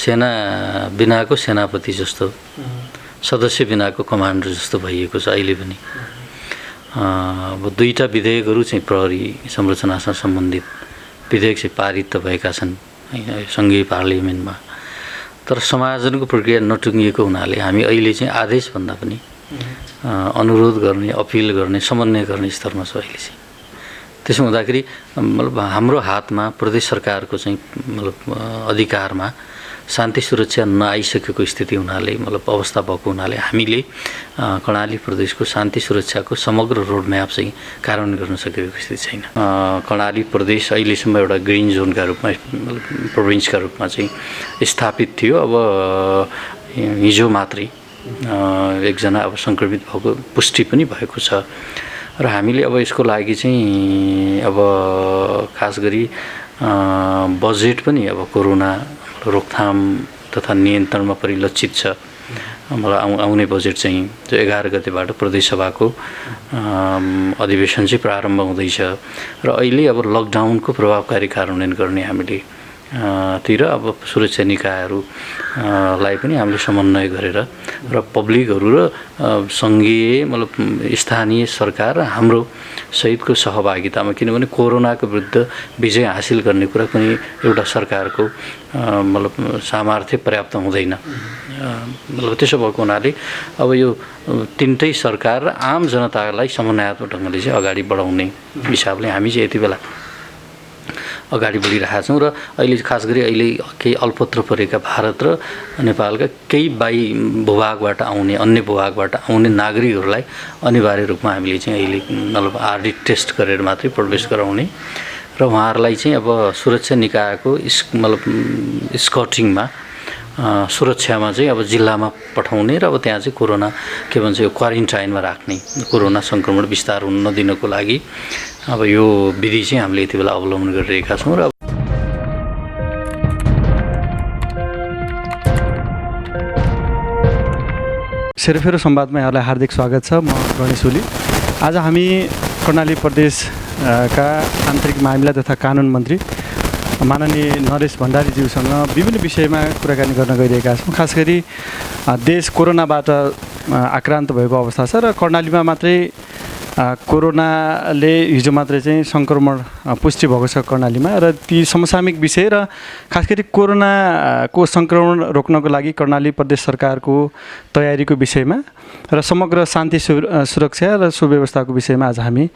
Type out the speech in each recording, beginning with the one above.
सेना बिनाको सेनापति जस्तो, सदस्य बिनाको कमान्डर जस्तो भइएको छ अहिले पनि। अब दुईटा विधेयकहरू चाहिँ प्रहरी संरचनासँग सम्बन्धित विधेयक चाहिँ पारित त भएका छन् सङ्घीय पार्लियामेन्टमा, तर समायोजनको प्रक्रिया नटुङ्गिएको हुनाले हामी अहिले चाहिँ आदेशभन्दा पनि अनुरोध गर्ने, अपिल गर्ने, समन्वय गर्ने स्तरमा छ अहिले चाहिँ। त्यसो हुँदाखेरि मतलब हाम्रो हातमा प्रदेश सरकारको चाहिँ मतलब अधिकारमा शान्ति सुरक्षा नआइसकेको स्थिति हुनाले मतलब अवस्था भएको हुनाले हामीले कर्णाली प्रदेशको शान्ति सुरक्षाको समग्र रोडम्याप चाहिँ कार्यान्वयन गर्न सकेको स्थिति छैन। कर्णाली प्रदेश अहिलेसम्म एउटा ग्रिन जोनका रूपमा प्रोभिन्सका रूपमा चाहिँ स्थापित थियो। अब हिजो मात्रै एकजना अब सङ्क्रमित भएको पुष्टि पनि भएको छ र हामीले अब यसको लागि चाहिँ अब खास गरी बजेट पनि अब कोरोना रोकथाम तथा नियन्त्रणमा परिलक्षित छ। मलाई आउने बजेट चाहिँ जो 11 गतेबाट प्रदेश सभाको अधिवेशन चाहिँ प्रारम्भ हुँदैछ र अहिले अब लकडाउनको प्रभावकारी कार्यान्वयन गर्ने हामीले तिर अब सुरक्षा निकायहरूलाई पनि हामीले समन्वय गरेर र पब्लिकहरू र सङ्घीय मतलब स्थानीय सरकार हाम्रो सहितको सहभागितामा, किनभने कोरोनाको विरुद्ध विजय हासिल गर्ने कुरा पनि एउटा सरकारको मतलब सामर्थ्य पर्याप्त हुँदैन। मतलब त्यसो भएको हुनाले अब यो तिनटै सरकार र आम जनतालाई समन्वयात्मक ढङ्गले चाहिँ अगाडि बढाउने हिसाबले हामी चाहिँ यति बेला अगाडि बढिरहेका छौँ र अहिले खास गरी अहिले केही अल्पत्र परेका भारत र नेपालका केही भूभागबाट आउने, अन्य भूभागबाट आउने नागरिकहरूलाई अनिवार्य रूपमा हामीले चाहिँ अहिले मतलब आरडी टेस्ट गरेर मात्रै प्रवेश गराउने र उहाँहरूलाई चाहिँ अब सुरक्षा निकायको मतलब स्कटिङमा सुरक्षामा चाहिँ अब जिल्लामा पठाउने र अब त्यहाँ चाहिँ कोरोना के भन्छ यो क्वारेन्टाइनमा राख्ने, कोरोना सङ्क्रमण विस्तार हुन नदिनको लागि अब यो विधि चाहिँ हामीले यति बेला अवलम्बन गरिरहेका छौँ। र सेरोफेरो संवादमा यहाँलाई हार्दिक स्वागत छ। म गणेश ओली। आज हामी कर्णाली प्रदेशका आन्तरिक मामिला तथा कानुन मन्त्री माननीय नरेश भण्डारीज्यूसँग विभिन्न विषयमा कुराकानी गर्न गइरहेका छौँ। खास गरी देश कोरोनाबाट आक्रान्त भएको अवस्था छ र कर्णालीमा मात्रै कोरोनाले हिजो मात्रै चाहिँ सङ्क्रमण पुष्टि भएको छ कर्णालीमा र ती समसामयिक विषय र खास गरी कोरोनाको सङ्क्रमण रोक्नको लागि कर्णाली प्रदेश सरकारको तयारीको विषयमा र समग्र शान्ति सुरक्षा र सुव्यवस्थाको विषयमा आज हामी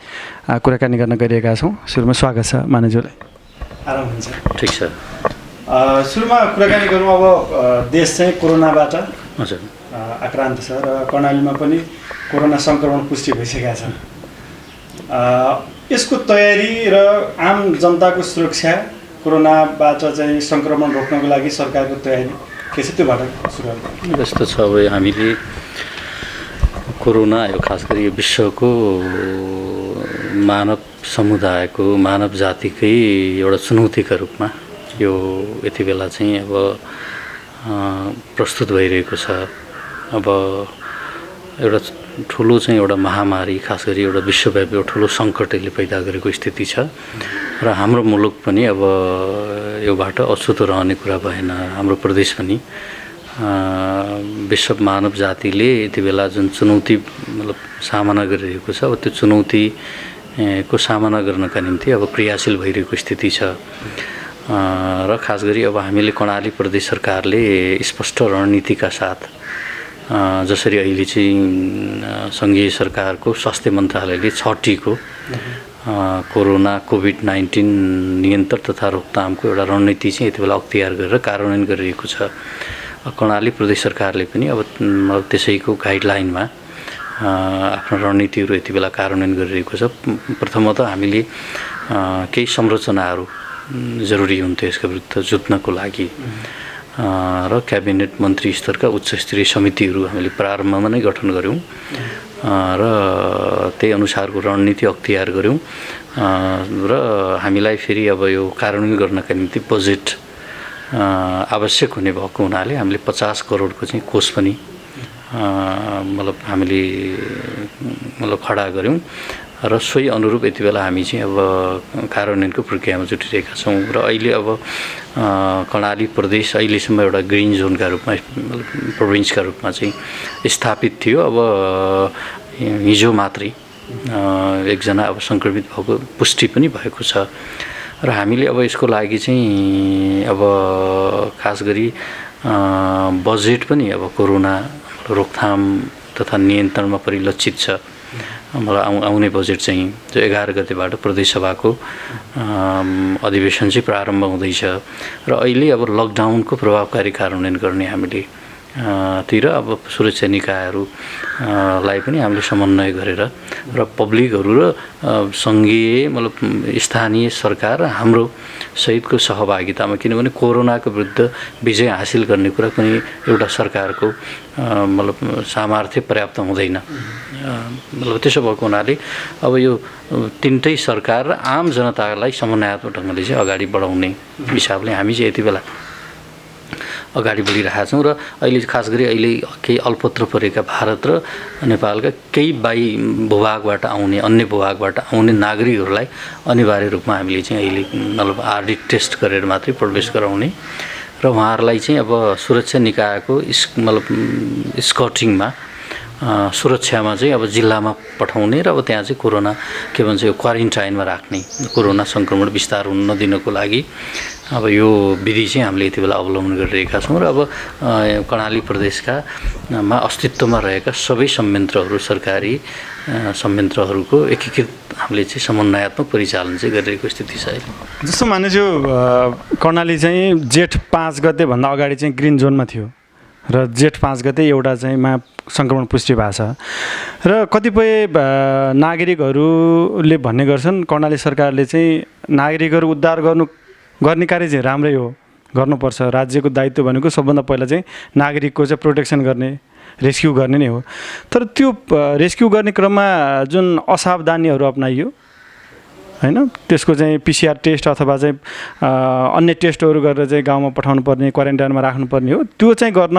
कुराकानी गर्न गइरहेका छौँ। सुरुमा स्वागत छ माननीयज्यूलाई। आराम हुन्छ? ठिक छ। सुरुमा कुराकानी गरौँ। अब देश चाहिँ कोरोनाबाट आक्रान्त छ र कर्णालीमा पनि कोरोना सङ्क्रमण पुष्टि भइसकेका छन्। यसको तयारी र आम जनताको सुरक्षा, कोरोनाबाट चाहिँ सङ्क्रमण रोक्नको लागि सरकारको तयारी के छ, त्योबाट सुरु गरौँ। यस्तो छ, अब हामीले कोरोना यो खास गरी विश्वको मानव समुदायको, मानव जातिकै एउटा चुनौतीका रूपमा यो यति बेला चाहिँ अब प्रस्तुत भइरहेको छ। अब एउटा ठुलो चाहिँ एउटा महामारी, खास गरी एउटा विश्वव्यापी एउटा ठुलो सङ्कट यसले पैदा गरेको स्थिति छ र हाम्रो मुलुक पनि अब योबाट अछुतो रहने कुरा भएन। हाम्रो प्रदेश पनि विश्व मानव जातिले यति बेला जुन चुनौती मतलब सामना गरिरहेको छ, अब त्यो चुनौतीको सामना गर्नका निम्ति अब क्रियाशील भइरहेको स्थिति छ र खास गरी अब हामीले कर्णाली प्रदेश सरकारले स्पष्ट रणनीतिका साथ जसरी अहिले चाहिँ सङ्घीय सरकारको स्वास्थ्य मन्त्रालयले 6टीको कोरोना कोभिड-19 नियन्त्रण तथा रोकथामको एउटा रणनीति चाहिँ यति बेला अख्तियार गरेर कार्यान्वयन गरिरहेको छ। कर्णाली प्रदेश सरकारले पनि अब त्यसैको गाइडलाइनमा आफ्नो रणनीतिहरू यति बेला कार्यान्वयन गरिरहेको छ। प्रथमतः हामीले केही संरचनाहरू जरुरी हुन्थ्यो यसको विरुद्ध जुझ्नको लागि र क्याबिनेट मन्त्री स्तरका उच्च स्तरीय समितिहरू हामीले प्रारम्भमा नै गठन गऱ्यौँ र त्यही अनुसारको रणनीति अख्तियार गऱ्यौँ र हामीलाई फेरि अब यो कार्यान्वयन गर्नका निम्ति बजेट आवश्यक हुने भएको हुनाले हामीले 50 करोडको चाहिँ कोष पनि मतलब हामीले मतलब खडा गऱ्यौँ र सोही अनुरूप यति बेला हामी चाहिँ अब कार्यान्वयनको प्रक्रियामा जुटिरहेका छौँ र अहिले अब कर्णाली प्रदेश अहिलेसम्म एउटा ग्रिन जोनका रूपमा प्रोभिन्सका रूपमा चाहिँ स्थापित थियो। अब हिजो मात्रै एकजना अब सङ्क्रमित भएको पुष्टि पनि भएको छ र हामीले अब यसको लागि चाहिँ अब खास गरी बजेट पनि अब कोरोना रोकथाम तथा नियन्त्रणमा परिलक्षित छ। मलाई आउने बजेट चाहिँ जो 11 गतेबाट प्रदेशसभाको अधिवेशन चाहिँ प्रारम्भ हुँदैछ र अहिले अब लकडाउनको प्रभावकारी कार्यान्वयन गर्ने हामीले तिर अब सुरक्षा निकायहरूलाई पनि हामीले समन्वय गरेर र पब्लिकहरू र सङ्घीय मतलब स्थानीय सरकार हाम्रो सहितको सहभागितामा, किनभने कोरोनाको विरुद्ध विजय हासिल गर्ने कुरा कुनै एउटा सरकारको मतलब सामर्थ्य पर्याप्त हुँदैन। मतलब त्यसो भएको हुनाले अब यो तिनटै सरकार र आम जनतालाई समन्वयात्मक ढङ्गले चाहिँ अगाडि बढाउने हिसाबले हामी चाहिँ यति बेला अगाडि बढिरहेका छौँ र अहिले खास गरी अहिले केही अल्पत्र परेका भारत र नेपालका केही भूभागबाट आउने अन्य भूभागबाट आउने नागरिकहरूलाई अनिवार्य रूपमा हामीले चाहिँ अहिले मतलब आरडी टेस्ट गरेर मात्रै प्रवेश गराउने र उहाँहरूलाई चाहिँ अब सुरक्षा निकायको मतलब स्कटिङमा सुरक्षामा चाहिँ अब जिल्लामा पठाउने र अब त्यहाँ चाहिँ कोरोना के भन्छ यो क्वारेन्टाइनमा राख्ने, कोरोना सङ्क्रमण विस्तार हुन नदिनको लागि अब यो विधि चाहिँ हामीले यति बेला अवलम्बन गरिरहेका छौँ र अब कर्णाली प्रदेशका मा अस्तित्वमा रहेका सबै संयन्त्रहरू सरकारी संयन्त्रहरूको एकीकृत हामीले चाहिँ समन्वयात्मक परिचालन चाहिँ गरिरहेको स्थिति छ अहिले। जस्तो मानिज्यू कर्णाली चाहिँ जेठ 5 गतेभन्दा अगाडि चाहिँ ग्रिन जोनमा थियो र जेठ 5 गते एउटा चाहिँ सङ्क्रमण पुष्टि भएको छ र कतिपय नागरिकहरूले भन्ने गर्छन् कर्णाली सरकारले चाहिँ नागरिकहरू उद्धार गर्ने कार्य चाहिँ राम्रै हो, गर्नुपर्छ। राज्यको दायित्व भनेको सबभन्दा पहिला चाहिँ नागरिकको चाहिँ प्रोटेक्सन गर्ने, रेस्क्यु गर्ने नै हो। तर त्यो रेस्क्यु गर्ने क्रममा जुन असावधानीहरू अपनाइयो हैन, त्यसको चाहिँ पिसिआर टेस्ट अथवा चाहिँ अन्य टेस्टहरू गरेर चाहिँ गाउँमा पठाउनु पर्ने, क्वारेन्टाइनमा राख्नुपर्ने हो, त्यो चाहिँ गर्न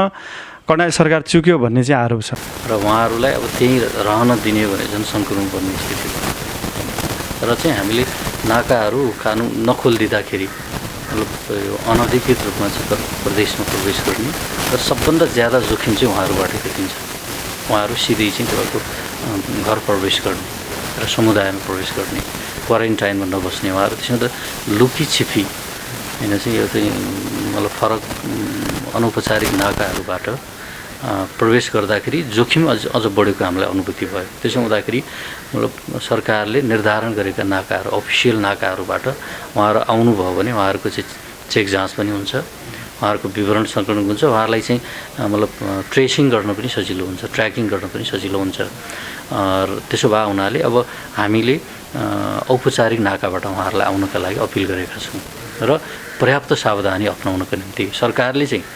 कर्णाली सरकार चुक्यो भन्ने चाहिँ आरोप छ र उहाँहरूलाई अब त्यहीँ रहन दिने भने झन् सङ्क्रमण पर्ने स्थिति भयो। र चाहिँ हामीले नाकाहरू कानुन नखोलिदिँदाखेरि मतलब यो अनधिकृत रूपमा चाहिँ प्रदेशमा प्रवेश गर्ने र सबभन्दा ज्यादा जोखिम चाहिँ उहाँहरूबाटै देखिन्छ। उहाँहरू सिधै चाहिँ तपाईँको घर प्रवेश गर्ने र समुदायमा प्रवेश गर्ने, क्वारेन्टाइनमा नबस्ने उहाँहरू त्यसमा त लुकी छिपी होइन चाहिँ यो चाहिँ मतलब फरक अनौपचारिक नाकाहरूबाट प्रवेश गर्दाखेरि जोखिम अझ बढेको हामीलाई अनुभूति भयो। त्यसो हुँदाखेरि मतलब सरकारले निर्धारण गरेका नाकाहरू अफिसियल नाकाहरूबाट उहाँहरू आउनुभयो भने उहाँहरूको चाहिँ चेक जाँच पनि हुन्छ, उहाँहरूको विवरण सङ्कलन हुन्छ, उहाँहरूलाई चाहिँ मतलब ट्रेसिङ गर्न पनि सजिलो हुन्छ, ट्र्याकिङ गर्न पनि सजिलो हुन्छ। त्यसो भए हुनाले अब हामीले औपचारिक नाकाबाट उहाँहरूलाई आउनका लागि अपिल गरेका छौँ र पर्याप्त सावधानी अपनाउनको निम्ति सरकारले चाहिँ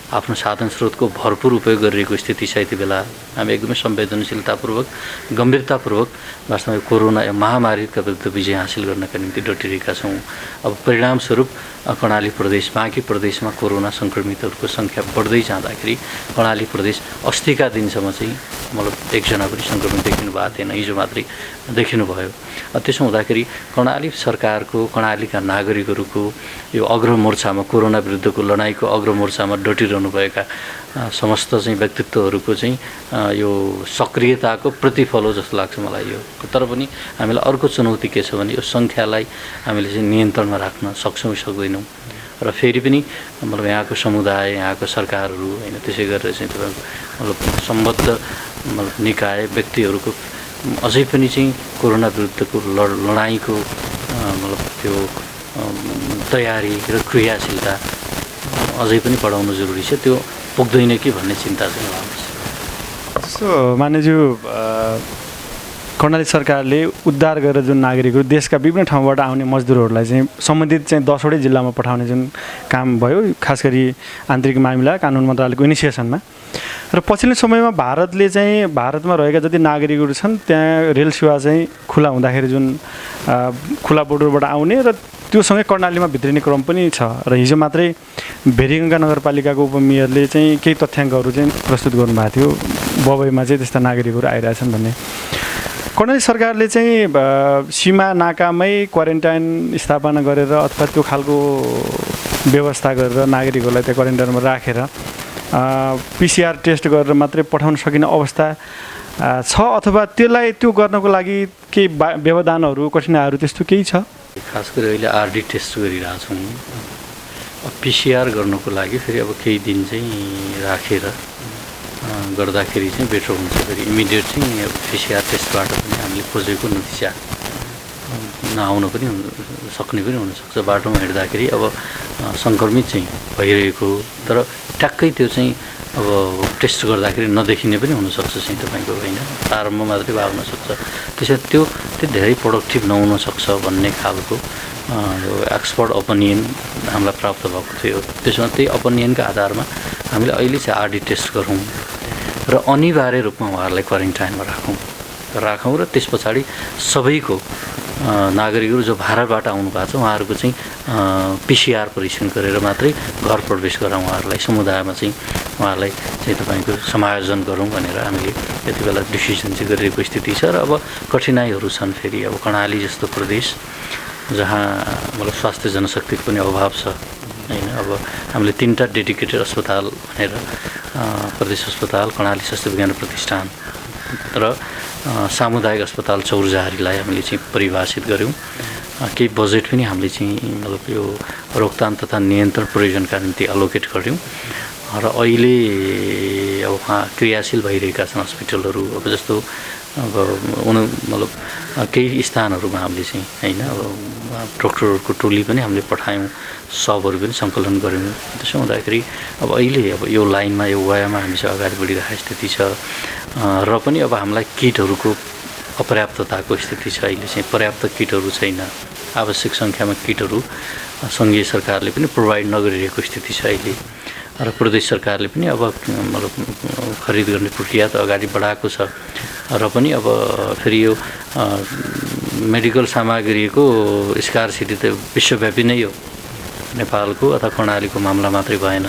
आफ्नो साधन स्रोतको भरपुर उपयोग गरिरहेको स्थिति छ। यति बेला हामी एकदमै संवेदनशीलतापूर्वक गम्भीरतापूर्वक वास्तवमा कोरोना या महामारीका विरुद्ध विजय हासिल गर्नका निम्ति डटिरहेका छौँ। अब परिणामस्वरूप कर्णाली प्रदेश बाँकी प्रदेशमा कोरोना सङ्क्रमितहरूको सङ्ख्या बढ्दै जाँदाखेरि कर्णाली प्रदेश अस्तिका दिनसम्म चाहिँ मतलब एकजना पनि सङ्क्रमित देखिनु भएको थिएन, हिजो मात्रै देखिनुभयो। त्यसो हुँदाखेरि कर्णाली सरकारको, कर्णालीका नागरिकहरूको यो अग्रमोर्चामा कोरोना विरुद्धको लडाइँको अग्रमोर्चामा डटिरहनुभएका समस्त चाहिँ व्यक्तित्वहरूको चाहिँ यो सक्रियताको प्रतिफल हो जस्तो लाग्छ मलाई यो। तर पनि हामीलाई अर्को चुनौती के छ भने यो सङ्ख्यालाई हामीले चाहिँ नियन्त्रणमा राख्न सक्छौँ सक्दैनौँ र फेरि पनि मतलब यहाँको समुदाय, यहाँको सरकारहरू होइन त्यसै गरेर चाहिँ तपाईँको मतलब सम्बद्ध मतलब निकाय व्यक्तिहरूको अझै पनि चाहिँ कोरोना विरुद्धको लडाइँको मतलब त्यो तयारी र क्रियाशीलता अझै पनि बढाउनु जरुरी छ। त्यो पुग्दैन कि भन्ने चिन्ता चाहिँ लाग्छ। सो मान्यज्यू कर्णाली सरकारले उद्धार गरेर जुन नागरिकहरू देशका विभिन्न ठाउँबाट आउने मजदुरहरूलाई चाहिँ सम्बन्धित चाहिँ 10वटै जिल्लामा पठाउने जुन काम भयो, खास गरी आन्तरिक मामिला कानुन मन्त्रालयको इनिसिएसनमा, र पछिल्लो समयमा भारतमा रहेका जति नागरिकहरू छन् त्यहाँ रेल सेवा चाहिँ खुला हुँदाखेरि जुन खुला बोर्डरबाट आउने र त्योसँगै कर्णालीमा भित्रिने क्रम पनि छ। र हिजो मात्रै भेरीगङ्गा नगरपालिकाको उपमेयरले चाहिँ केही तथ्याङ्कहरू चाहिँ प्रस्तुत गर्नुभएको थियो, बबईमा चाहिँ त्यस्ता नागरिकहरू आइरहेछन् भन्ने। कर्णाली सरकारले चाहिँ सीमा नाकामै क्वारेन्टाइन स्थापना गरेर अथवा त्यो खालको व्यवस्था गरेर नागरिकहरूलाई त्यहाँ क्वारेन्टाइनमा राखेर PCR टेस्ट गरेर मात्रै पठाउन सकिने अवस्था छ अथवा त्यसलाई त्यो गर्नको लागि केही व्यवधानहरू कठिनाइहरू त्यस्तो केही छ? खास गरी अहिले RD टेस्ट गरिरहेछौँ। PCR गर्नको लागि फेरि अब केही दिन चाहिँ राखेर गर्दाखेरि चाहिँ बेटर हुन्छ। फेरि इमिडिएट चाहिँ अब PCR टेस्टबाट पनि हामीले खोजेको नतिजा नआउन पनि सक्ने पनि हुनसक्छ। बाटोमा हिँड्दाखेरि अब सङ्क्रमित चाहिँ भइरहेको तर ट्याक्कै त्यो चाहिँ अब टेस्ट गर्दाखेरि नदेखिने पनि हुनसक्छ चाहिँ तपाईँको होइन, प्रारम्भ मात्रै भए हुनसक्छ। त्यसैले त्यो धेरै प्रोडक्टिभ नहुनसक्छ भन्ने खालको एक्सपर्ट ओपिनियन हामीलाई प्राप्त भएको थियो। त्यसमा त्यही ओपिनियनका आधारमा हामीले अहिले चाहिँ RD टेस्ट गरौँ र अनिवार्य रूपमा उहाँहरूलाई क्वारेन्टाइनमा राखौँ र त्यस पछाडि सबैको नागरिकहरू जो भारतबाट आउनु भएको छ उहाँहरूको चाहिँ PCR परीक्षण गरेर मात्रै घर प्रवेश गराउँ, उहाँहरूलाई समुदायमा चाहिँ उहाँहरूलाई चाहिँ तपाईँको समायोजन गरौँ भनेर हामीले यति बेला डिसिजन चाहिँ गरिरहेको स्थिति छ। र अब कठिनाइहरू छन्। फेरि अब कर्णाली जस्तो प्रदेश जहाँ मतलब स्वास्थ्य जनशक्तिको पनि अभाव छ होइन। अब हामीले 3टा डेडिकेटेड अस्पताल भनेर प्रदेश अस्पताल, कर्णाली स्वास्थ्य विज्ञान प्रतिष्ठान र सामुदायिक अस्पताल चौरजहारीलाई हामीले चाहिँ परिभाषित गऱ्यौँ। केही बजेट पनि हामीले चाहिँ मतलब यो रोकथाम तथा नियन्त्रण प्रयोजनका निम्ति एलोकेट गऱ्यौँ र अहिले अब उहाँ क्रियाशील भइरहेका छन् हस्पिटलहरू। अब जस्तो अब मतलब केही स्थानहरूमा हामीले चाहिँ होइन अब डक्टरहरूको टोली पनि हामीले पठायौँ, सबहरू पनि सङ्कलन गऱ्यौँ। त्यसो हुँदाखेरि अब अहिले अब यो लाइनमा यो वायामा हामी चाहिँ अगाडि बढिरहेको स्थिति छ र पनि अब हामीलाई किटहरूको अपर्याप्तताको स्थिति छ। अहिले चाहिँ पर्याप्त किटहरू छैन, आवश्यक सङ्ख्यामा किटहरू सङ्घीय सरकारले पनि प्रोभाइड नगरिरहेको स्थिति छ अहिले र प्रदेश सरकारले पनि अब मतलब खरिद गर्ने प्रक्रिया त अगाडि बढाएको छ र पनि अब फेरि यो मेडिकल सामग्रीको स्कार्सिटी त विश्वव्यापी नै हो, नेपालको अथवा कर्णालीको मामला मात्रै भएन।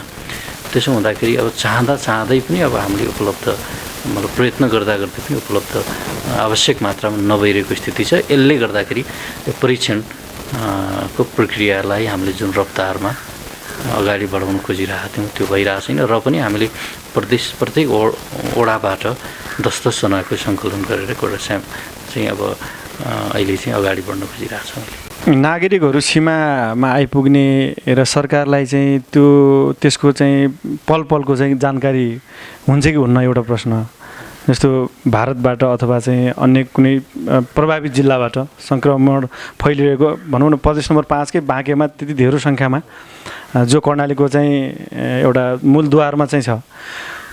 त्यसो हुँदाखेरि अब चाहँदै पनि अब हामीले उपलब्ध मतलब प्रयत्न गर्दा पनि उपलब्ध आवश्यक मात्रामा नभइरहेको स्थिति छ। यसले गर्दाखेरि यो परीक्षण को प्रक्रियालाई हामीले जुन रफ्तारमा अगाडि बढाउन खोजिरहेका थियौँ त्यो भइरहेको छैन र पनि हामीले प्रत्येक वडाबाट 10-10 जनाको सङ्कलन गरेर एउटा चाहिँ अब अहिले चाहिँ अगाडि बढ्न खोजिरहेको छौँ। नागरिकहरू सीमामा आइपुग्ने र सरकारलाई चाहिँ त्यसको चाहिँ पलको चाहिँ जानकारी हुन्छ कि हुन्न एउटा प्रश्न। जस्तो भारतबाट अथवा चाहिँ अन्य कुनै प्रभावित जिल्लाबाट सङ्क्रमण फैलिरहेको भनौँ न प्रदेश नम्बर 5 कै बाँकेमा त्यति धेरै सङ्ख्यामा जो कर्णालीको चाहिँ एउटा मूलद्वारमा चाहिँ छ,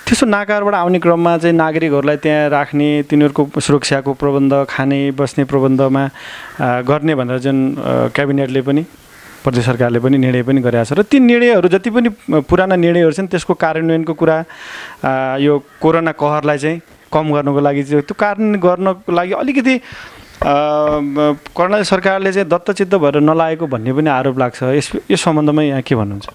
त्यसो नाकाबाट आउने क्रममा चाहिँ नागरिकहरूलाई त्यहाँ राख्ने, तिनीहरूको सुरक्षाको प्रबन्ध, खाने बस्ने प्रबन्धमा गर्ने भनेर जुन क्याबिनेटले पनि प्रदेश सरकारले पनि निर्णय पनि गरेको छ र ती निर्णयहरू जति पनि पुराना निर्णयहरू छन् त्यसको कार्यान्वयनको कुरा यो कोरोना कहरलाई चाहिँ कम गर्नको लागि चाहिँ त्यो कार्यान्वयन गर्नको लागि अलिकति कर्णाली सरकारले चाहिँ दत्तचित्त भएर नलागेको भन्ने पनि आरोप लाग्छ। यस सम्बन्धमा यहाँ के भन्नुहुन्छ?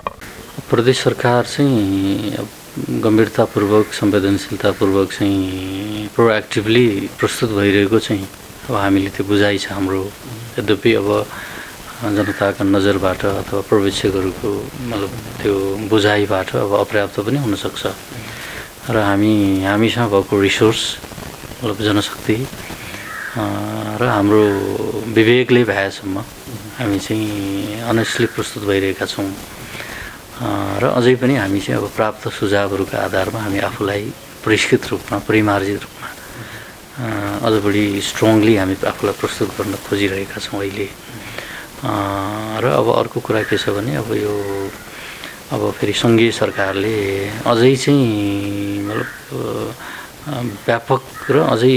प्रदेश सरकार चाहिँ गम्भीरतापूर्वक संवेदनशीलतापूर्वक चाहिँ प्रोएक्टिभली प्रस्तुत भइरहेको चाहिँ अब हामीले त्यो बुझाइ छ हाम्रो। यद्यपि अब जनताका नजरबाट अथवा पर्यवेक्षकहरूको मतलब त्यो बुझाइबाट अब अपर्याप्त पनि हुनसक्छ र हामीसँग भएको रिसोर्स मतलब जनशक्ति र हाम्रो विवेकले भएसम्म हामी चाहिँ अनेस्टली प्रस्तुत भइरहेका छौँ र अझै पनि हामी चाहिँ अब प्राप्त सुझावहरूका आधारमा हामी आफूलाई परिष्कृत रूपमा परिमार्जित रूपमा अझ बढी स्ट्रङली हामी आफूलाई प्रस्तुत गर्न खोजिरहेका छौँ अहिले। र अब अर्को कुरा के छ भने अब यो अब फेरि सङ्घीय सरकारले अझै चाहिँ मतलब व्यापक र अझै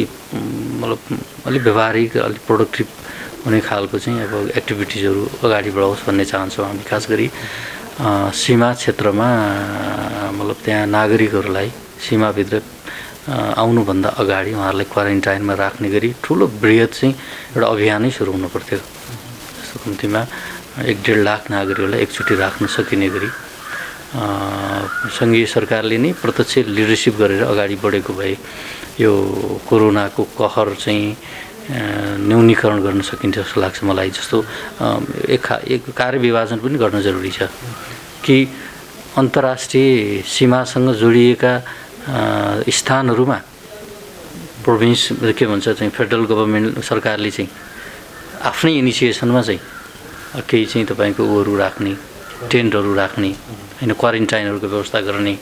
मतलब अलिक व्यवहारिक अलिक प्रोडक्टिभ हुने खालको चाहिँ अब एक्टिभिटिजहरू अगाडि बढाओस् भन्ने चाहन्छौँ हामी। खास गरी सीमा क्षेत्रमा मतलब त्यहाँ नागरिकहरूलाई सीमाभित्र आउनुभन्दा अगाडि उहाँहरूलाई क्वारेन्टाइनमा राख्ने गरी ठुलो बृहत चाहिँ एउटा अभियानै सुरु हुनुपर्थ्यो। जस्तो कम्तीमा 1-1.5 लाख नागरिकहरूलाई एकचोटि राख्न सकिने गरी सङ्घीय सरकारले नै प्रत्यक्ष लिडरसिप गरेर अगाडि बढेको भए यो कोरोनाको कहर चाहिँ न्यूनीकरण गर्न सकिन्छ जस्तो लाग्छ मलाई। जस्तो एक कार्यविभाजन पनि गर्न जरुरी छ कि अन्तर्राष्ट्रिय सीमासँग जोडिएका स्थानहरूमा प्रोभिन्स के भन्छ चाहिँ फेडरल गभर्मेन्ट सरकारले चाहिँ आफ्नै इनिसिएसनमा चाहिँ केही चाहिँ तपाईँको ऊहरू राख्ने, टेन्टहरू राख्ने होइन, क्वारेन्टाइनहरूको व्यवस्था गर्ने।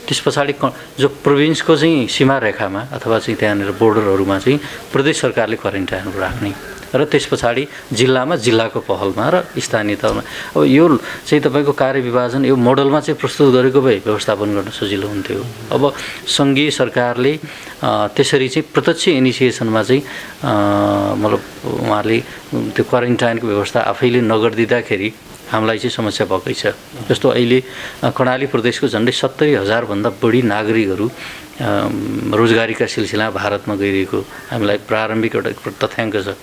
त्यस पछाडि जो प्रोभिन्सको चाहिँ सीमा रेखामा अथवा चाहिँ त्यहाँनिर बोर्डरहरूमा चाहिँ प्रदेश सरकारले क्वारेन्टाइनहरू राख्ने र त्यस पछाडि जिल्लामा जिल्लाको पहलमा र स्थानीय तहमा। अब यो चाहिँ तपाईँको कार्यविभाजन यो मोडलमा चाहिँ प्रस्तुत गरेको भए व्यवस्थापन गर्न सजिलो हुन्थ्यो। अब सङ्घीय सरकारले त्यसरी चाहिँ प्रत्यक्ष इनिसिएसनमा चाहिँ मतलब उहाँले त्यो क्वारेन्टाइनको व्यवस्था आफैले नगरिदिँदाखेरि हामीलाई चाहिँ समस्या भएकै छ। जस्तो अहिले कर्णाली प्रदेशको झन्डै 70,000 भन्दा बढी नागरिकहरू रोजगारीका सिलसिला भारतमा गइरहेको हामीलाई प्रारम्भिक एउटा तथ्याङ्क छ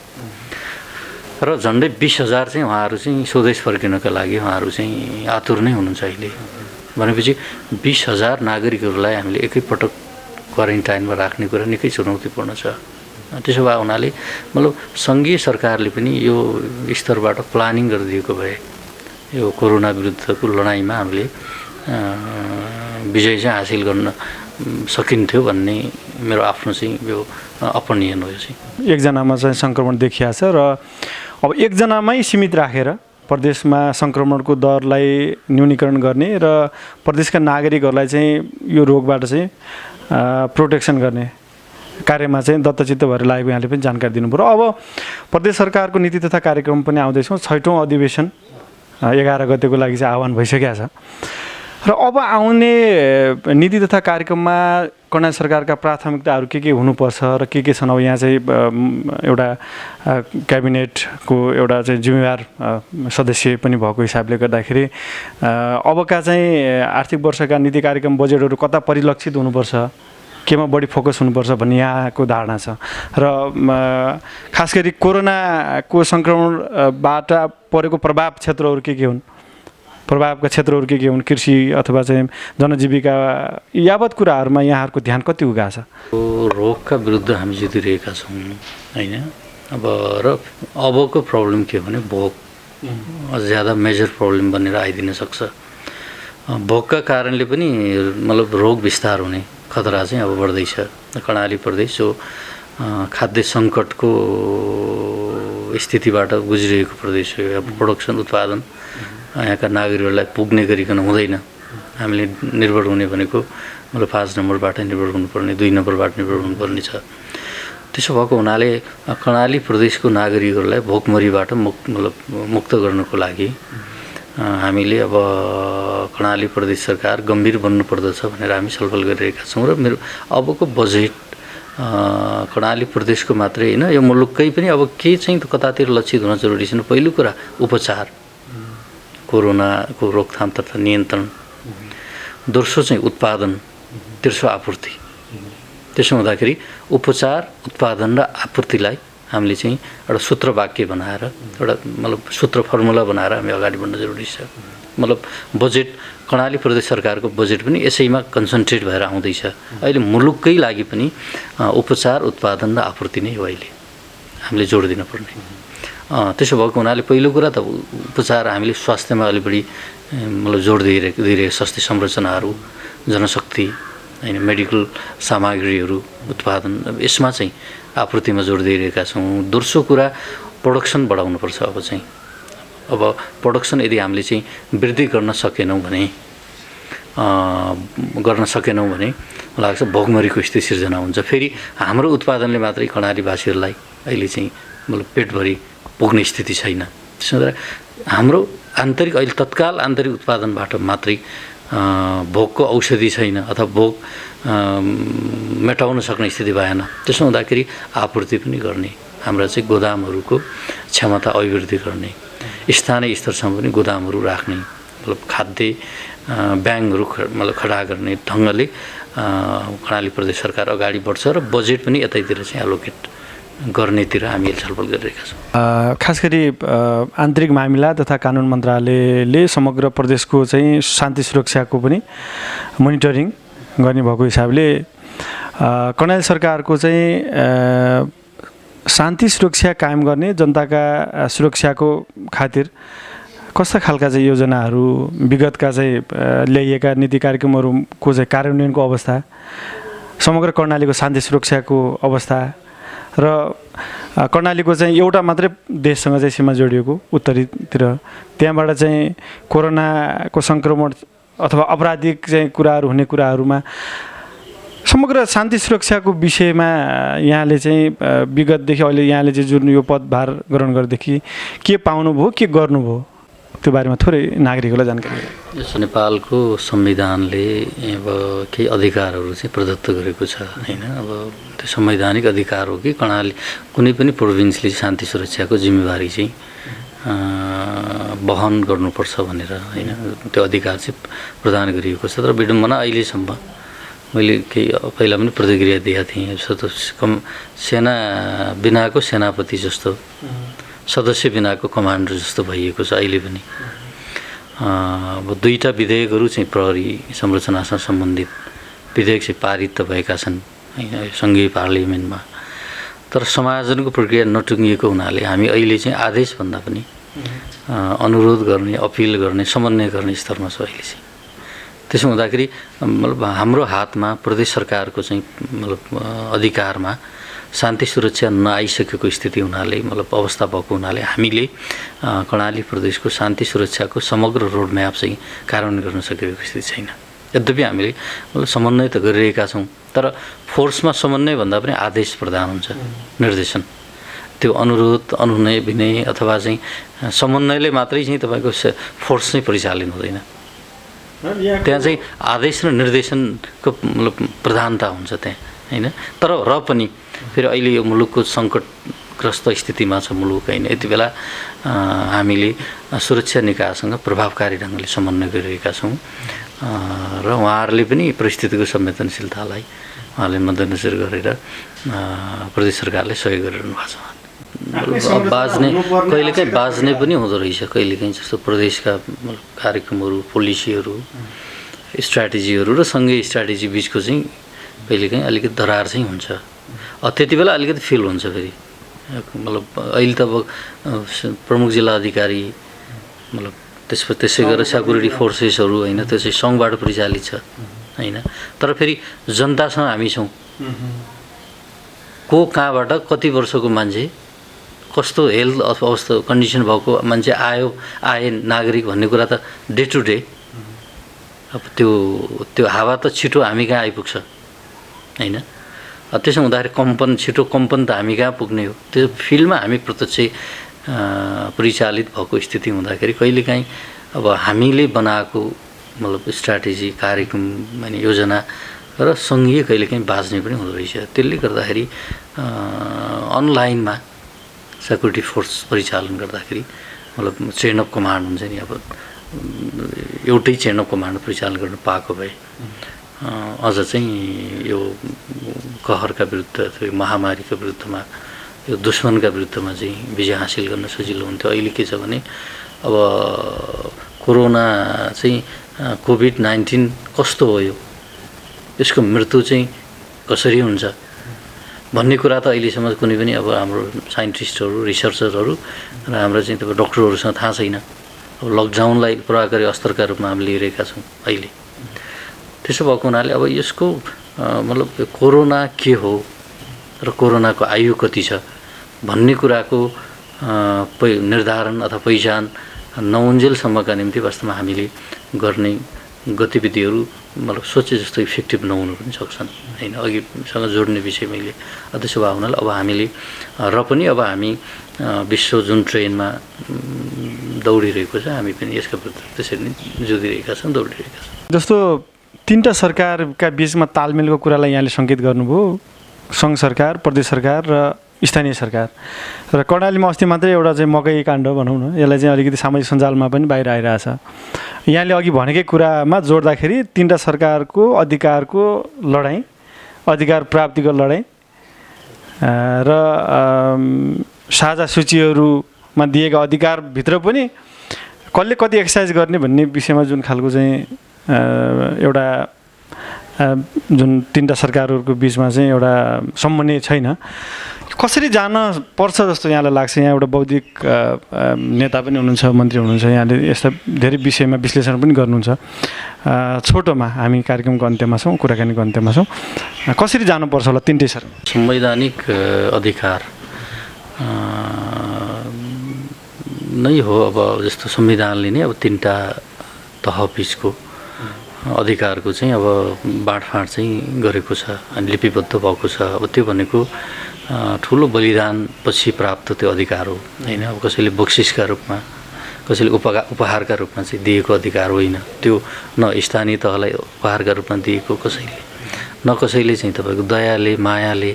र झन्डै 20,000 चाहिँ उहाँहरू चाहिँ स्वदेश फर्किनका लागि उहाँहरू चाहिँ आतुर नै हुनुहुन्छ अहिले। भनेपछि 20,000 नागरिकहरूलाई हामीले एकैपटक क्वारेन्टाइनमा राख्ने कुरा निकै चुनौतीपूर्ण छ। त्यसो भए हुनाले मतलब सङ्घीय सरकारले पनि यो स्तरबाट प्लानिङ गरिदिएको भए यो कोरोना विरुद्धको लडाइँमा हामीले विजय चाहिँ हासिल गर्न सकिन्थ्यो भन्ने मेरो आफ्नो चाहिँ यो अपनियन हो। यो चाहिँ एकजनामा चाहिँ सङ्क्रमण देखिया छ र अब एकजनामै सीमित राखेर प्रदेशमा सङ्क्रमणको दरलाई न्यूनीकरण गर्ने र प्रदेशका नागरिकहरूलाई चाहिँ यो रोगबाट चाहिँ प्रोटेक्सन गर्ने कार्यमा चाहिँ दत्तचित्त भएर लागेको यहाँले पनि जानकारी दिनुभयो। अब प्रदेश सरकारको नीति तथा कार्यक्रम पनि आउँदैछौँ। 6औँ अधिवेशन 11 गतेको लागि चाहिँ आह्वान भइसकेको छ र अब आउने नीति तथा कार्यक्रममा कर्णाली सरकारका प्राथमिकताहरू के हुनुपर्छ र के छन्। अब यहाँ चाहिँ एउटा क्याबिनेटको एउटा चाहिँ जिम्मेवार सदस्य पनि भएको हिसाबले गर्दाखेरि अबका चाहिँ आर्थिक वर्षका नीति कार्यक्रम बजेटहरू कता परिलक्षित हुनुपर्छ, केमा बढी फोकस हुनुपर्छ भन्ने यहाँको धारणा छ र खास गरी कोरोनाको सङ्क्रमणबाट परेको प्रभाव क्षेत्रहरू के हुन्, प्रभावका क्षेत्रहरू के हुन्, कृषि अथवा चाहिँ जनजीविका यावत कुराहरूमा यहाँहरूको ध्यान कति उगा छ? रोगका विरुद्ध हामी जितिरहेका छौँ होइन। अबको प्रब्लम के भने भोक ज्यादा मेजर प्रब्लम बनेर आइदिन सक्छ। भोकका कारणले पनि मतलब रोग विस्तार हुने खतरा चाहिँ अब बढ्दैछ। कर्णाली प्रदेश जो खाद्य सङ्कटको स्थितिबाट गुज्रिएको प्रदेश हो। अब प्रोडक्सन उत्पादन यहाँका नागरिकहरूलाई पुग्ने गरिकन हुँदैन। हामीले निर्भर हुने भनेको मतलब 5 नम्बरबाट निर्भर हुनुपर्ने, 2 नम्बरबाट निर्भर हुनुपर्ने छ। त्यसो भएको हुनाले कर्णाली प्रदेशको नागरिकहरूलाई भोकमरीबाट मुक्त गर्नको लागि हामीले अब कर्णाली प्रदेश सरकार गम्भीर बन्नुपर्दछ भनेर हामी छलफल गरिरहेका छौँ। र मेरो अबको बजेट कर्णाली प्रदेशको मात्रै होइन, यो मुलुककै पनि अब के चाहिँ कतातिर लक्षित हुन जरुरी छ। पहिलो कुरा उपचार, कोरोनाको रोकथाम तथा नियन्त्रण। दोस्रो चाहिँ उत्पादन, तेस्रो आपूर्ति। त्यसो हुँदाखेरि उपचार, उत्पादन र आपूर्तिलाई हामीले चाहिँ एउटा सूत्र वाक्य बनाएर एउटा मतलब सूत्र फर्मुला बनाएर हामी अगाडि बढ्न जरुरी छ। मतलब बजेट कर्णाली प्रदेश सरकारको बजेट पनि यसैमा कन्सन्ट्रेट भएर आउँदैछ। अहिले मुलुककै लागि पनि उपचार, उत्पादन र आपूर्ति नै हो अहिले हामीले जोड दिनुपर्ने। त्यसो भएको हुनाले पहिलो कुरा त उपचार, हामीले स्वास्थ्यमा अलि बढी मतलब जोड दिइरहेको स्वास्थ्य संरचनाहरू, जनशक्ति होइन, मेडिकल सामग्रीहरू उत्पादन, यसमा चाहिँ आपूर्तिमा जोड दिइरहेका छौँ। दोस्रो कुरा प्रोडक्सन बढाउनुपर्छ। अब प्रोडक्सन यदि हामीले चाहिँ वृद्धि गर्न सकेनौँ भने लाग्छ भोकमरीको स्थिति सिर्जना हुन्छ। फेरि हाम्रो उत्पादनले मात्रै कर्णालीवासीहरूलाई अहिले चाहिँ मतलब पेटभरि पुग्ने स्थिति छैन। त्यसो हुँदा हाम्रो आन्तरिक अहिले तत्काल आन्तरिक उत्पादनबाट मात्रै भोकको औषधि छैन अथवा भोक मेटाउन सक्ने स्थिति भएन। त्यसो हुँदाखेरि आपूर्ति पनि गर्ने, हाम्रा चाहिँ गोदामहरूको क्षमता अभिवृद्धि गर्ने, स्थानीय स्तरसम्म पनि गोदामहरू राख्ने, मतलब खाद्य ब्याङ्कहरू मतलब खडा गर्ने ढङ्गले कर्णाली प्रदेश सरकार अगाडि बढ्छ र बजेट पनि यतैतिर चाहिँ एलोकेट गर्नेतिर हामी छलफल गरिरहेका छौँ। खास गरी आन्तरिक मामिला तथा कानुन मन्त्रालयले समग्र प्रदेशको चाहिँ शान्ति सुरक्षाको पनि मोनिटरिङ गर्ने भएको हिसाबले कर्णाली सरकारको चाहिँ शान्ति सुरक्षा कायम गर्ने जनताका सुरक्षाको खातिर कस्ता खालका चाहिँ योजनाहरू विगतका चाहिँ ल्याइएका नीति कार्यक्रमहरूको चाहिँ कार्यान्वयनको अवस्था, समग्र कर्णालीको शान्ति सुरक्षाको अवस्था र कर्णालीको चाहिँ एउटा मात्रै देशसँग चाहिँ सीमा जोडिएको उत्तरीतिर, त्यहाँबाट चाहिँ कोरोनाको सङ्क्रमण अथवा आपराधिक चाहिँ कुराहरू हुने कुराहरूमा समग्र शान्ति सुरक्षाको विषयमा यहाँले चाहिँ विगतदेखि अहिले यहाँले चाहिँ जुन यो पदभार ग्रहण गरेदेखि के पाउनुभयो, के गर्नुभयो, त्यो बारेमा थोरै नागरिकहरूलाई जानकारी यस नेपालको संविधानले अब केही अधिकारहरू चाहिँ प्रदत्त गरेको छ हैन। अब त्यो संवैधानिक अधिकार हो कि कर्णाली कुनै पनि प्रोभिन्सले शान्ति सुरक्षाको जिम्मेवारी चाहिँ वहन गर्नुपर्छ भनेर हैन, त्यो अधिकार चाहिँ प्रदान गरिएको छ। तर विडम्बना अहिलेसम्म मैले केही पहिला पनि प्रतिक्रिया दिएका थिएँ, सेना बिनाको सेनापति जस्तो, सदस्य बिनाको कमान्डर जस्तो भइएको छ अहिले पनि। अब दुईटा विधेयकहरू चाहिँ प्रहरी संरचनासँग सम्बन्धित विधेयक चाहिँ पारित त भएका छन् हैन सङ्घीय पार्लियामेन्टमा, तर समायोजनको प्रक्रिया नटुङ्गिएको हुनाले हामी अहिले चाहिँ आदेशभन्दा पनि अनुरोध गर्ने, अपिल गर्ने, समन्वय गर्ने स्तरमा छ अहिले चाहिँ। त्यसो हुँदाखेरि मतलब हाम्रो हातमा प्रदेश सरकारको चाहिँ मतलब अधिकारमा शान्ति सुरक्षा नआइसकेको स्थिति हुनाले, मतलब अवस्था भएको हुनाले हामीले कर्णाली प्रदेशको शान्ति सुरक्षाको समग्र रोडम्याप चाहिँ कार्यान्वयन गर्न सकेको स्थिति छैन। यद्यपि हामीले मतलब समन्वय त गरिरहेका छौँ, तर फोर्समा समन्वय भन्दा पनि आदेश प्रदान हुन्छ, निर्देशन। त्यो अनुरोध, अनुनय, विनय अथवा चाहिँ समन्वयले मात्रै चाहिँ तपाईँको फोर्स चाहिँ परिचालन हुँदैन। त्यहाँ चाहिँ आदेश र निर्देशनको मतलब प्रधानता हुन्छ त्यहाँ हैन। तर र पनि फेरि अहिले यो मुलुकको सङ्कटग्रस्त स्थितिमा छ मुलुक हैन, यति बेला हामीले सुरक्षा निकायसँग प्रभावकारी ढङ्गले समन्वय गरिरहेका छौँ र उहाँहरूले पनि परिस्थितिको संवेदनशीलतालाई उहाँले मध्यनजर गरेर प्रदेश सरकारले सहयोग गरिरहनु भएको छ। बाज्ने कहिलेकाहीँ बाज्ने पनि हुँदो रहेछ, कहिलेकाहीँ जस्तो प्रदेशका कार्यक्रमहरू, पोलिसीहरू, स्ट्राटेजीहरू र सँगै स्ट्राटेजी बिचको चाहिँ कहिलेकाहीँ अलिकति दरार चाहिँ हुन्छ। त्यति बेला अलिकति फिल हुन्छ फेरि। मतलब अहिले त अब प्रमुख जिल्ला अधिकारी मतलब त्यसै गरेर सेक्युरिटी फोर्सेसहरू हैन, त्यो चाहिँ सङ्घबाट परिचालित छ हैन। तर फेरि जनतासँग हामी छौँ, को कहाँबाट कति वर्षको मान्छे, कस्तो हेल्थ अवस्था कन्डिसन भएको मान्छे आए नागरिक भन्ने कुरा त डे टु डे अब त्यो हावा त छिटो हामी कहाँ आइपुग्छ हैन। त्यसो हुँदाखेरि छिटो कम्पन त हामी कहाँ पुग्ने हो, त्यो फिल्डमा हामी प्रत्यक्ष परिचालित भएको स्थिति हुँदाखेरि कहिलेकाहीँ अब हामीले बनाएको मतलब स्ट्राटेजी, कार्यक्रम, अनि योजना र सङ्घीय कहिलेकाहीँ बाज्ने पनि हुँदो रहेछ। त्यसले गर्दाखेरि अनलाइनमा सेक्युरिटी फोर्स परिचालन गर्दाखेरि मतलब चेन अफ कमान्ड हुन्छ नि, अब एउटै चेन अफ कमान्ड परिचालन गर्न पाएको भए अझ चाहिँ यो कहरका विरुद्ध, महामारीका विरुद्धमा, यो दुश्मनका विरुद्धमा चाहिँ विजय हासिल गर्न सजिलो हुन्थ्यो। अहिले के छ भने अब कोरोना चाहिँ कोभिड-19 कस्तो हो, यसको मृत्यु चाहिँ कसरी हुन्छ भन्ने कुरा त अहिलेसम्म कुनै पनि अब हाम्रो साइन्टिस्टहरू, रिसर्चरहरू र हाम्रो चाहिँ तपाईँ डक्टरहरूसँग थाहा छैन। अब लकडाउनलाई प्रभावकारी अस्त्रका रूपमा हामी लिइरहेका छौँ अहिले। त्यसो भएको हुनाले अब यसको मतलब कोरोना के हो र कोरोनाको आयु कति छ भन्ने कुराको निर्धारण अथवा पहिचान नहुन्जेलसम्मका निम्ति वास्तवमा हामीले गर्ने गतिविधिहरू मतलब सोचे जस्तो इफेक्टिभ नहुनु पनि सक्छन् हैन। अघिसँग जोड्ने विषय मैले त्यसो भए हुनाले अब हामीले र पनि अब हामी विश्व जुन ट्रेनमा दौडिरहेको छ, हामी पनि यसका विरुद्ध त्यसरी नै जोडिरहेका छौँ, दौडिरहेका छौँ। जस्तो तीनटा सरकारका बिचमा तालमेलको कुरालाई यहाँले सङ्केत गर्नुभयो, सङ्घ सरकार, प्रदेश सरकार र स्थानीय सरकार। र कर्णालीमा अस्ति मात्रै एउटा चाहिँ मकै काण्ड भनौँ न, यसलाई चाहिँ अलिकति सामाजिक सञ्जालमा पनि बाहिर आइरहेछ। यहाँले अघि भनेकै कुरामा जोड्दाखेरि तीनटा सरकारको अधिकारको लडाइँ, अधिकार प्राप्तिको लडाइँ र साझा सूचीहरूमा दिएका अधिकारभित्र पनि कसले कति एक्सर्साइज गर्ने भन्ने विषयमा जुन खालको चाहिँ एउटा जुन तीनटा सरकारहरूको बिचमा चाहिँ एउटा समन्वय छैन, कसरी जान पर्छ जस्तो यहाँलाई लाग्छ? यहाँ एउटा बौद्धिक नेता पनि हुनुहुन्छ, मन्त्री हुनुहुन्छ, यहाँले यस्ता धेरै विषयमा विश्लेषण पनि गर्नुहुन्छ। छोटोमा हामी कार्यक्रमको अन्त्यमा छौँ, कुराकानीको अन्त्यमा छौँ, कसरी जानुपर्छ होला तिनटै सर? संवैधानिक अधिकार नै हो। अब जस्तो संविधानले नै अब तिनवटा तह बिचको अधिकारको चाहिँ अब बाँडफाँड चाहिँ गरेको छ अनि लिपिबद्ध भएको छ। अब त्यो भनेको ठुलो बलिदानपछि प्राप्त त्यो अधिकार हो होइन। अब कसैले बक्सिसका रूपमा, कसैले उपहारका रूपमा चाहिँ दिएको अधिकार होइन। त्यो न स्थानीय तहलाई उपहारका रूपमा दिएको कसैले, न कसैले चाहिँ तपाईँको दयाले मायाले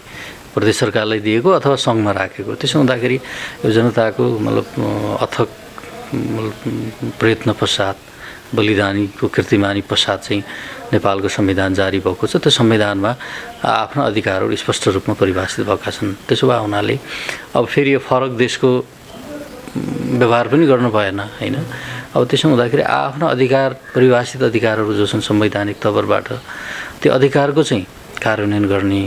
प्रदेश सरकारलाई दिएको अथवा सङ्घमा राखेको। त्यसो हुँदाखेरि यो जनताको मतलब अथक प्रयत्न पश्चात, बलिदानीको कीर्तिमानी पश्चात चाहिँ नेपालको संविधान जारी भएको छ। त्यो संविधानमा आफ्ना अधिकारहरू स्पष्ट रूपमा परिभाषित भएका छन्। त्यसो भए हुनाले अब फेरि यो फरक देशको व्यवहार पनि गर्नु भएन होइन। अब त्यसो हुँदाखेरि आफ्ना अधिकार, परिभाषित अधिकारहरू जो छन् संवैधानिक तवरबाट, त्यो अधिकारको चाहिँ कार्यान्वयन गर्ने।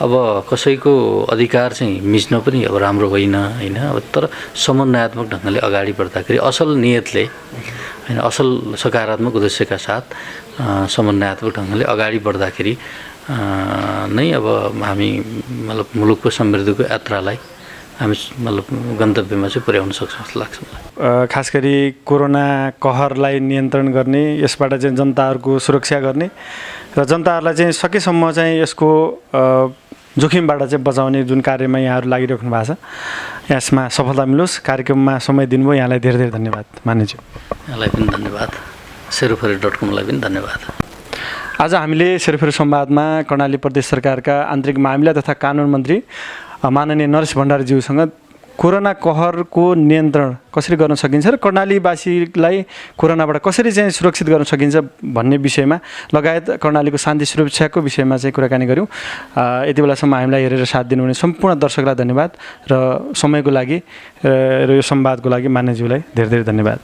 अब कसैको अधिकार चाहिँ मिच्न पनि अब राम्रो होइन होइन। अब तर समन्वयात्मक ढङ्गले अगाडि बढ्दाखेरि असल नियतले होइन, असल सकारात्मक उद्देश्यका साथ समन्वयात्मक ढङ्गले अगाडि बढ्दाखेरि नै अब हामी मतलब मुलुकको समृद्धिको यात्रालाई हामी मतलब गन्तव्यमा चाहिँ पुर्याउन सक्छौँ जस्तो लाग्छ मलाई। खास गरी कोरोना कहरलाई नियन्त्रण गर्ने, यसबाट चाहिँ जनताहरूको सुरक्षा गर्ने र जनताहरूलाई चाहिँ सकेसम्म चाहिँ यसको जोखिमबाट चाहिँ बचाउने जुन कार्यमा यहाँहरू लागिराख्नु भएको छ, यसमा सफलता मिलोस्। कार्यक्रममा समय दिनुभयो, यहाँलाई धेरै धेरै धन्यवाद मान्यज्यू। यहाँलाई पनि धन्यवाद, सेरोफेरो.com-लाई पनि धन्यवाद। आज हामीले सेरोफेरो संवादमा कर्णाली प्रदेश सरकारका आन्तरिक मामिला तथा कानुन मन्त्री माननीय नरेश भण्डारीज्यूसँग कोरोना कहरको नियन्त्रण कसरी गर्न सकिन्छ र कर्णालीवासीलाई कोरोनाबाट कसरी चाहिँ सुरक्षित गर्न सकिन्छ भन्ने विषयमा लगायत कर्णालीको शान्ति सुरक्षाको विषयमा चाहिँ कुराकानी गऱ्यौँ। यति बेलासम्म हामीलाई हेरेर साथ दिनुहुने सम्पूर्ण दर्शकलाई धन्यवाद र समयको लागि र यो संवादको लागि मान्यज्यूलाई धेरै धेरै धन्यवाद।